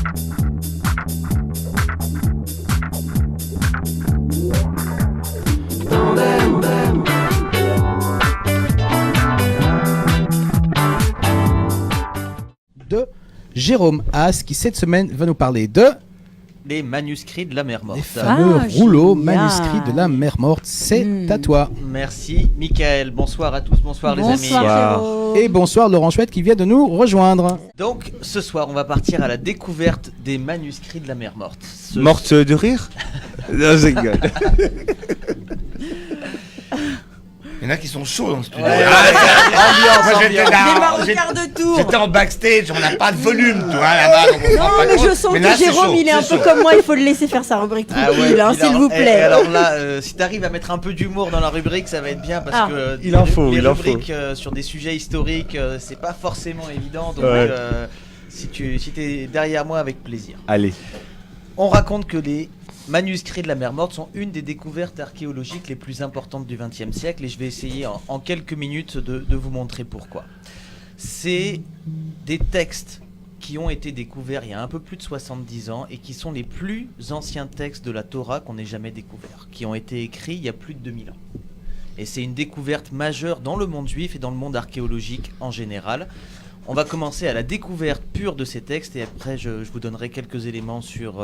De Jérôme Haas qui cette semaine va nous parler de les manuscrits de la mer morte. Les fameux rouleaux génial. manuscrits de la mer morte. C'est à toi. Merci Michael, bonsoir à tous, bonsoir les amis. Jérôme. Et bonsoir Laurent Chouette qui vient de nous rejoindre. Donc ce soir on va partir à la découverte des manuscrits de la mer morte. Morte de rire. Non, je rigole. Il y en a qui sont chauds dans le studio. Ouais, Moi, j'étais là, Démarre au quart de tour. j'étais en backstage, on n'a pas de volume, tu vois, là-bas. donc on se rend Non, pas mais compte. je sens Mais là, que c'est Jérôme, chaud, il est un c'est peu chaud. comme moi, il faut le laisser faire sa rubrique tranquille, hein, puis s'il alors- vous plaît. Et alors là, si t'arrives à mettre un peu d'humour dans la rubrique, ça va être bien parce Ah. que Il en faut, les il en faut. rubriques sur des sujets historiques, c'est pas forcément évident. Donc Ouais. si t'es derrière moi, avec plaisir. Allez. On raconte que les manuscrits de la mer morte sont une des découvertes archéologiques les plus importantes du XXe siècle et je vais essayer en quelques minutes de vous montrer pourquoi. C'est des textes qui ont été découverts il y a un peu plus de 70 ans et qui sont les plus anciens textes de la Torah qu'on ait jamais découverts, qui ont été écrits il y a plus de 2000 ans. Et c'est une découverte majeure dans le monde juif et dans le monde archéologique en général. On va commencer à la découverte pure de ces textes et après je vous donnerai quelques éléments sur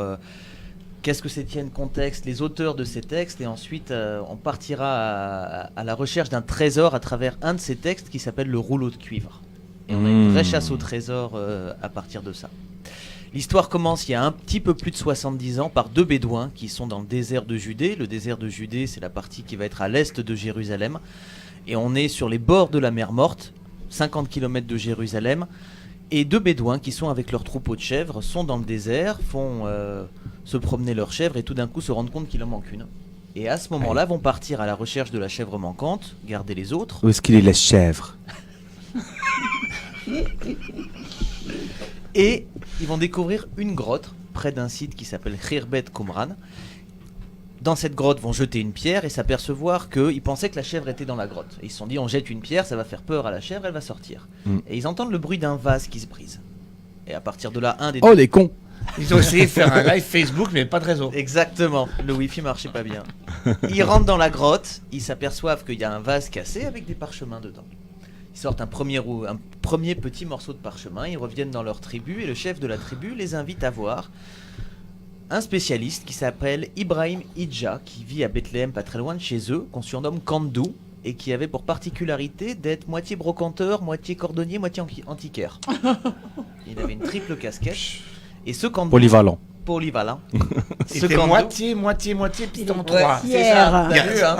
qu'est-ce que c'est le contexte, les auteurs de ces textes et ensuite on partira à la recherche d'un trésor à travers un de ces textes qui s'appelle le rouleau de cuivre. Et on a une vraie chasse au trésor à partir de ça. L'histoire commence il y a un petit peu plus de 70 ans par deux bédouins qui sont dans le désert de Judée. Le désert de Judée, c'est la partie qui va être à l'est de Jérusalem. Et on est sur les bords de la mer morte, 50 km de Jérusalem. Et deux bédouins qui sont avec leur troupeau de chèvres sont dans le désert, font se promener leurs chèvres et tout d'un coup se rendent compte qu'il en manque une. Et à ce moment-là, vont partir à la recherche de la chèvre manquante, garder les autres. Où est-ce qu'il est la chèvre? Et ils vont découvrir une grotte près d'un site qui s'appelle Khirbet Qumran. Dans cette grotte, vont jeter une pierre et s'apercevoir qu'ils pensaient que la chèvre était dans la grotte. Et ils se sont dit, on jette une pierre, ça va faire peur à la chèvre, elle va sortir. Et ils entendent le bruit d'un vase qui se brise. Et à partir de là, un des Oh les cons. Ils ont essayé de faire un live Facebook, mais pas de réseau. Exactement, le wifi marchait pas bien. Ils rentrent dans la grotte, ils s'aperçoivent qu'il y a un vase cassé avec des parchemins dedans. Ils sortent un premier petit morceau de parchemin, ils reviennent dans leur tribu et le chef de la tribu les invite à voir un spécialiste qui s'appelle Ibrahim Idja, qui vit à Bethléem, pas très loin de chez eux, qu'on surnomme Kandou, et qui avait pour particularité d'être moitié brocanteur, moitié cordonnier, moitié antiquaire. Il avait une triple casquette. Et ce Kandou... Polyvalent. C'était moitié, piston 3. C'est ça, Pierre. t'as vu, hein.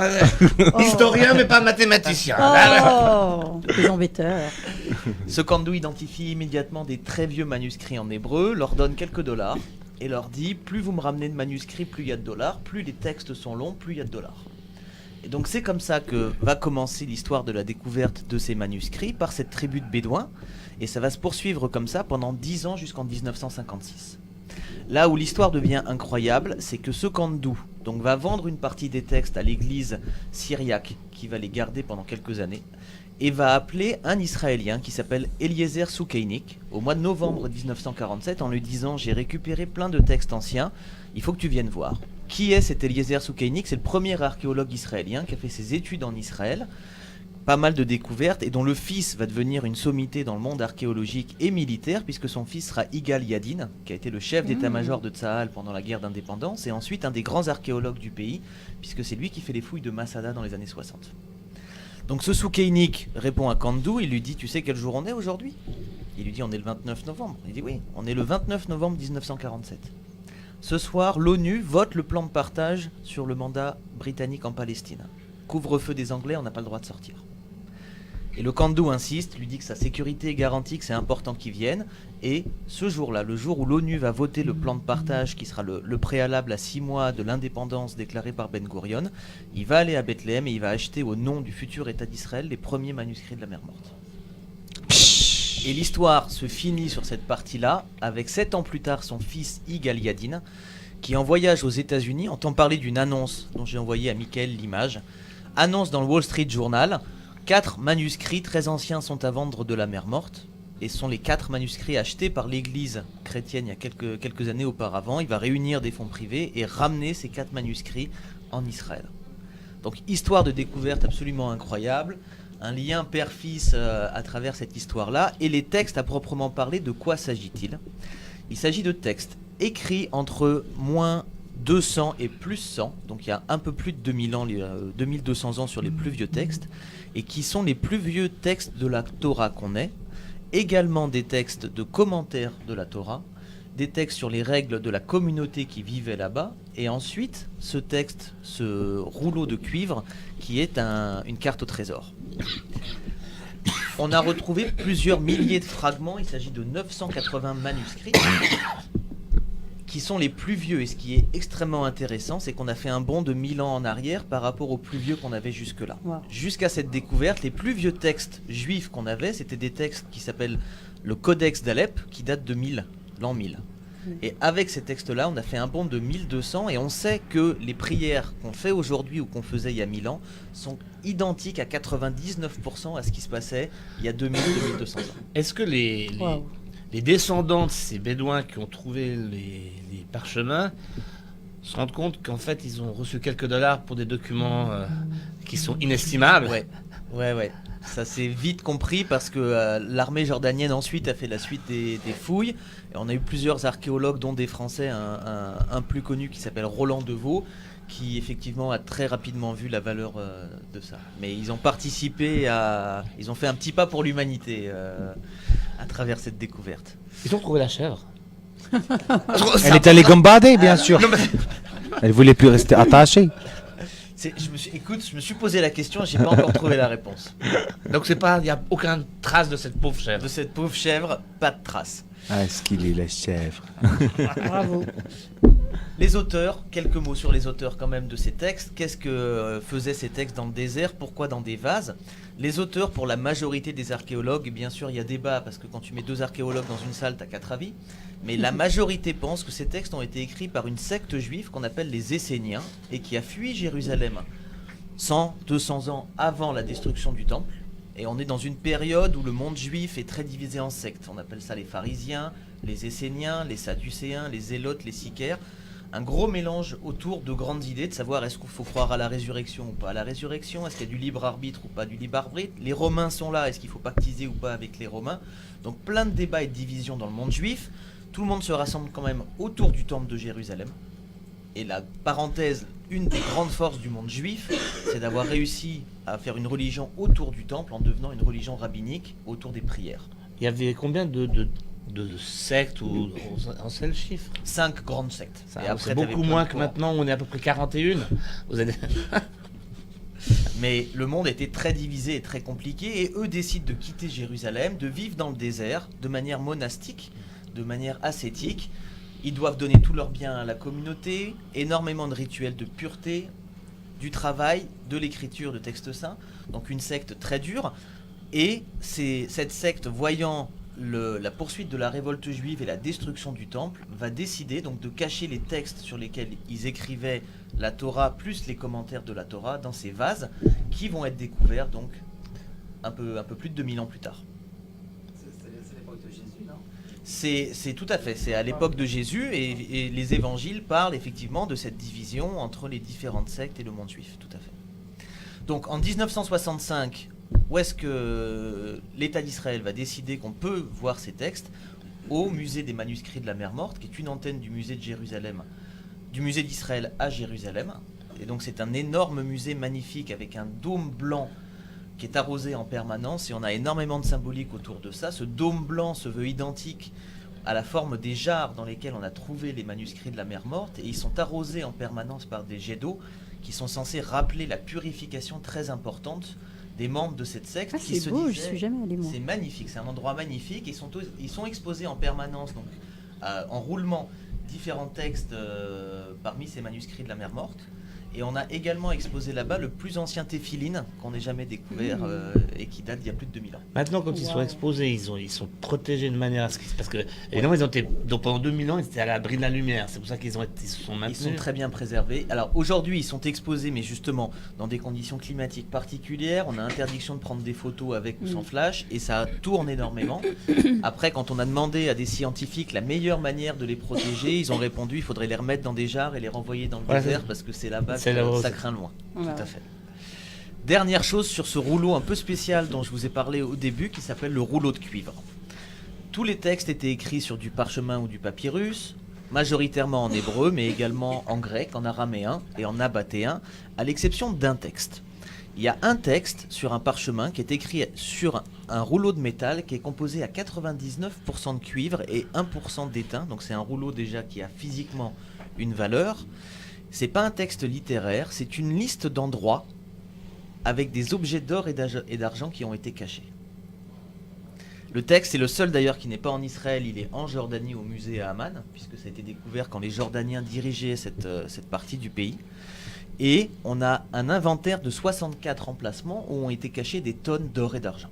Historien, mais pas mathématicien. Oh, les embêteurs. Ce Kandou identifie immédiatement des très vieux manuscrits en hébreu, leur donne quelques dollars et leur dit plus vous me ramenez de manuscrits, plus il y a de dollars, plus les textes sont longs, plus il y a de dollars. Et donc c'est comme ça que va commencer l'histoire de la découverte de ces manuscrits par cette tribu de bédouins et ça va se poursuivre comme ça pendant 10 ans jusqu'en 1956. Là où l'histoire devient incroyable, c'est que ce Kandou donc, va vendre une partie des textes à l'église syriaque qui va les garder pendant quelques années et va appeler un Israélien qui s'appelle Eliezer Soukeinik au mois de novembre 1947 en lui disant « J'ai récupéré plein de textes anciens, il faut que tu viennes voir ». Qui est cet Eliezer Soukeinik? C'est le premier archéologue israélien qui a fait ses études en Israël, pas mal de découvertes et dont le fils va devenir une sommité dans le monde archéologique et militaire puisque son fils sera Yigal Yadin, qui a été le chef d'état-major de Tsahal pendant la guerre d'indépendance et ensuite un des grands archéologues du pays puisque c'est lui qui fait les fouilles de Masada dans les années 60. Donc ce Soukeinik répond à Kandou, il lui dit « Tu sais quel jour on est aujourd'hui ?» Il lui dit « On est le 29 novembre ». Il dit « Oui, on est le 29 novembre 1947 ». Ce soir, l'ONU vote le plan de partage sur le mandat britannique en Palestine. Couvre-feu des Anglais, on n'a pas le droit de sortir. Et le Kandou insiste, lui dit que sa sécurité est garantie, que c'est important qu'ils viennent. Et ce jour-là, le jour où l'ONU va voter le plan de partage, qui sera le préalable à 6 mois de l'indépendance déclarée par Ben Gurion, il va aller à Bethléem et il va acheter au nom du futur État d'Israël les premiers manuscrits de la mer morte. Et l'histoire se finit sur cette partie-là, avec 7 ans plus tard son fils Yigal Yadin, qui en voyage aux États-Unis entend parler d'une annonce dont j'ai envoyé à Mickaël l'image. Annonce dans le Wall Street Journal, 4 manuscrits très anciens sont à vendre de la mer morte. et ce sont les 4 manuscrits achetés par l'église chrétienne il y a quelques années auparavant. Il va réunir des fonds privés et ramener ces 4 manuscrits en Israël. Donc histoire de découverte absolument incroyable, un lien père-fils à travers cette histoire-là. Et les textes à proprement parler, de quoi s'agit-il ? Il s'agit de textes écrits entre moins 200 et plus 100, donc il y a un peu plus de 2000 ans, 2200 ans sur les plus vieux textes, et qui sont les plus vieux textes de la Torah qu'on ait, également des textes de commentaires de la Torah, des textes sur les règles de la communauté qui vivait là-bas, et ensuite ce texte, ce rouleau de cuivre qui est une carte au trésor. On a retrouvé plusieurs milliers de fragments, il s'agit de 980 manuscrits qui sont les plus vieux, et ce qui est extrêmement intéressant, c'est qu'on a fait un bond de 1000 ans en arrière par rapport aux plus vieux qu'on avait jusque-là. Wow. Jusqu'à cette découverte, les plus vieux textes juifs qu'on avait, c'était des textes qui s'appellent le Codex d'Alep, qui date de l'an 1000. Et avec ces textes-là, on a fait un bond de 1200, et on sait que les prières qu'on fait aujourd'hui ou qu'on faisait il y a 1000 ans sont identiques à 99% à ce qui se passait il y a 2000-2200 ans. Est-ce que les descendants de ces bédouins qui ont trouvé les parchemins se rendent compte qu'en fait ils ont reçu quelques dollars pour des documents qui sont inestimables? Ouais. Ça s'est vite compris parce que l'armée jordanienne ensuite a fait la suite des fouilles. Et on a eu plusieurs archéologues, dont des Français, un plus connu qui s'appelle Roland Deveau, qui effectivement a très rapidement vu la valeur de ça. Mais ils ont participé ils ont fait un petit pas pour l'humanité à travers cette découverte. Ils ont trouvé la chèvre. Elle est allée gambader, bien sûr. Elle voulait plus rester attachée. Je me suis posé la question, j'ai pas encore trouvé la réponse. Donc il n'y a aucune trace de cette pauvre chèvre. De cette pauvre chèvre, pas de trace. Ah, est-ce qu'il est la chèvre? Bravo. Les auteurs, quelques mots sur les auteurs quand même de ces textes. Qu'est-ce que faisaient ces textes dans le désert? Pourquoi dans des vases? Les auteurs, pour la majorité des archéologues, et bien sûr il y a débat parce que quand tu mets 2 archéologues dans une salle, tu as 4 avis, mais la majorité pense que ces textes ont été écrits par une secte juive qu'on appelle les Esséniens et qui a fui Jérusalem 100-200 ans avant la destruction du temple. Et on est dans une période où le monde juif est très divisé en sectes. On appelle ça les pharisiens, les Esséniens, les sadducéens, les zélotes, les sicaires. Un gros mélange autour de grandes idées, de savoir est-ce qu'il faut croire à la résurrection ou pas à la résurrection, est-ce qu'il y a du libre arbitre ou pas du libre arbitre. Les Romains sont là, est-ce qu'il faut pactiser ou pas avec les Romains. Donc plein de débats et de divisions dans le monde juif. Tout le monde se rassemble quand même autour du temple de Jérusalem. Et la parenthèse, une des grandes forces du monde juif, c'est d'avoir réussi à faire une religion autour du temple en devenant une religion rabbinique autour des prières. Il y avait combien de sectes ou en seul chiffre? 5 grandes sectes. C'est beaucoup moins que maintenant, on est à peu près 41. Vous allez... Mais le monde était très divisé et très compliqué, et eux décident de quitter Jérusalem, de vivre dans le désert de manière monastique, de manière ascétique. Ils doivent donner tous leurs biens à la communauté, énormément de rituels de pureté, du travail, de l'écriture de textes saints, donc une secte très dure. Et cette secte, voyant la poursuite de la révolte juive et la destruction du temple, va décider donc de cacher les textes sur lesquels ils écrivaient la Torah plus les commentaires de la Torah dans ces vases qui vont être découverts donc un peu plus de 2000 ans plus tard. C'est l'époque de Jésus, non ? C'est tout à fait, c'est à l'époque de Jésus, et les évangiles parlent effectivement de cette division entre les différentes sectes et le monde juif, tout à fait. Donc en 1965, où est-ce que l'État d'Israël va décider qu'on peut voir ces textes? Au musée des manuscrits de la Mer Morte, qui est une antenne du musée de Jérusalem, du musée d'Israël à Jérusalem. Et donc c'est un énorme musée magnifique avec un dôme blanc qui est arrosé en permanence, et on a énormément de symbolique autour de ça. Ce dôme blanc se veut identique à la forme des jarres dans lesquels on a trouvé les manuscrits de la Mer Morte, et ils sont arrosés en permanence par des jets d'eau qui sont censés rappeler la purification très importante des membres de cette secte. Ah, qui c'est beau, je suis jamais allée moi. C'est magnifique, c'est un endroit magnifique. Ils sont exposés en permanence, donc en roulement, différents textes parmi ces manuscrits de la Mer Morte. Et on a également exposé là-bas le plus ancien téphiline qu'on ait jamais découvert et qui date d'il y a plus de 2000 ans. Maintenant, quand ils sont exposés, ils sont protégés de manière à ce qu'ils... Parce que, évidemment, ils ont été... Donc, pendant 2000 ans, ils étaient à l'abri de la lumière. C'est pour ça qu'ils se sont maintenus. Ils sont très bien préservés. Alors, aujourd'hui, ils sont exposés, mais justement, dans des conditions climatiques particulières. On a interdiction de prendre des photos avec ou sans flash, et ça tourne énormément. Après, quand on a demandé à des scientifiques la meilleure manière de les protéger, ils ont répondu il faudrait les remettre dans des jarres et les renvoyer dans le désert, parce que c'est là-bas que ça craint loin. Voilà. Tout à fait. Dernière chose sur ce rouleau un peu spécial dont je vous ai parlé au début, qui s'appelle le rouleau de cuivre. Tous les textes étaient écrits sur du parchemin ou du papyrus, majoritairement en hébreu, mais également en grec, en araméen et en nabatéen, à l'exception d'un texte. Il y a un texte sur un parchemin qui est écrit sur un rouleau de métal qui est composé à 99% de cuivre et 1% d'étain, donc c'est un rouleau déjà qui a physiquement une valeur. C'est pas un texte littéraire, c'est une liste d'endroits avec des objets d'or et d'argent qui ont été cachés. Le texte est le seul d'ailleurs qui n'est pas en Israël, il est en Jordanie au musée à Amman, puisque ça a été découvert quand les Jordaniens dirigeaient cette partie du pays. Et on a un inventaire de 64 emplacements où ont été cachés des tonnes d'or et d'argent.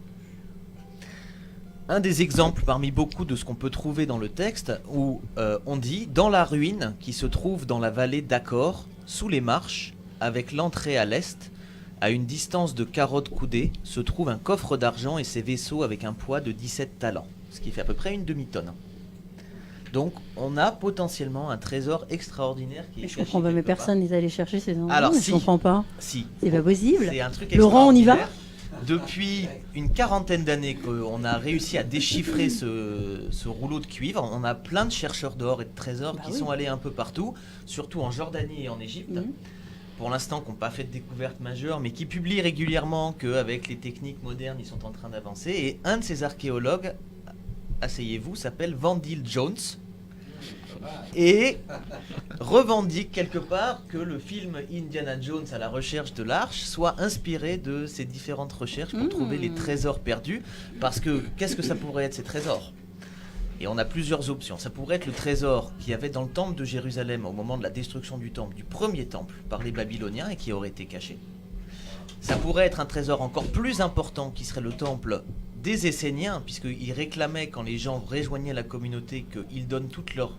Un des exemples parmi beaucoup de ce qu'on peut trouver dans le texte où on dit « Dans la ruine qui se trouve dans la vallée d'Accor, sous les marches, avec l'entrée à l'est, à une distance de 40 coudées, se trouve un coffre d'argent et ses vaisseaux avec un poids de 17 talents, ce qui fait à peu près une demi-tonne. » Donc on a potentiellement un trésor extraordinaire qui est Je comprends pas, mais personne n'est allé chercher ces endroits. Alors, Je comprends pas. Si. C'est pas possible. C'est un truc Laurent, on y va? Depuis une quarantaine d'années qu'on a réussi à déchiffrer ce rouleau de cuivre. On a plein de chercheurs d'or et de trésors qui sont allés un peu partout, surtout en Jordanie et en Égypte. Pour l'instant, qui n'ont pas fait de découverte majeure, mais qui publient régulièrement qu'avec les techniques modernes, ils sont en train d'avancer. Et un de ces archéologues, asseyez-vous, s'appelle Vandil Jones. Et revendique quelque part que le film Indiana Jones à la recherche de l'arche soit inspiré de ces différentes recherches pour trouver les trésors perdus. Parce que qu'est-ce que ça pourrait être ces trésors? Et on a plusieurs options. Ça pourrait être le trésor qu'il y avait dans le temple de Jérusalem au moment de la destruction du temple, du premier temple par les Babyloniens et qui aurait été caché. Ça pourrait être un trésor encore plus important qui serait le temple des Esséniens, puisqu'ils réclamaient quand les gens rejoignaient la communauté qu'ils donnent toutes leurs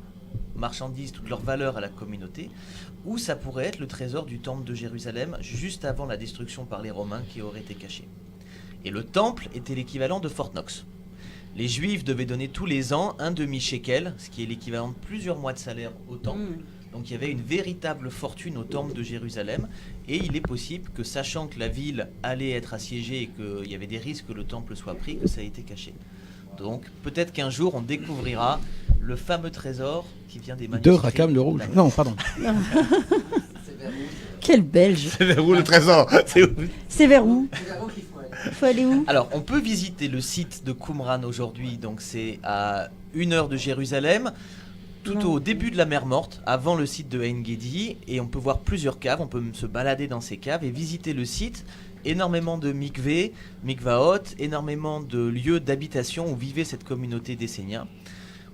marchandises, toutes leurs valeurs à la communauté, ou ça pourrait être le trésor du temple de Jérusalem juste avant la destruction par les Romains qui aurait été caché. Et le temple était l'équivalent de Fort Knox. Les Juifs devaient donner tous les ans un demi-shekel, ce qui est l'équivalent de plusieurs mois de salaire au temple. Donc il y avait une véritable fortune au temple de Jérusalem, et il est possible que, sachant que la ville allait être assiégée et qu'il y avait des risques que le temple soit pris, que ça a été caché. Donc peut-être qu'un jour on découvrira le fameux trésor qui vient des manuscrits. De Rackham le Rouge. Non, pardon. Quel Belge. C'est vers où le trésor? C'est vers où? Il faut aller où? Alors on peut visiter le site de Qumran aujourd'hui, donc c'est à 1 heure de Jérusalem, tout au début de la mer Morte, avant le site de Ein Gedi, et on peut voir plusieurs caves, on peut se balader dans ces caves et visiter le site. Énormément de mikvaot, énormément de lieux d'habitation où vivait cette communauté d'Esséniens.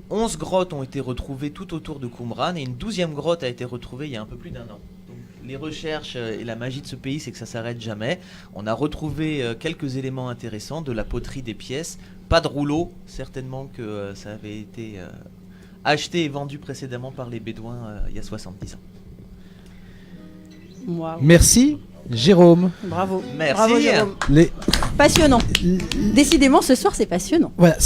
11 grottes ont été retrouvées tout autour de Qumran et une 12e grotte a été retrouvée il y a un peu plus d'1 an. Donc, les recherches et la magie de ce pays, c'est que ça s'arrête jamais. On a retrouvé quelques éléments intéressants, de la poterie, des pièces, pas de rouleau, certainement que ça avait été acheté et vendu précédemment par les Bédouins il y a 70 ans. Wow. Merci Jérôme. Bravo. Merci. Bravo Jérôme. Passionnant. Décidément, ce soir, c'est passionnant. Voilà,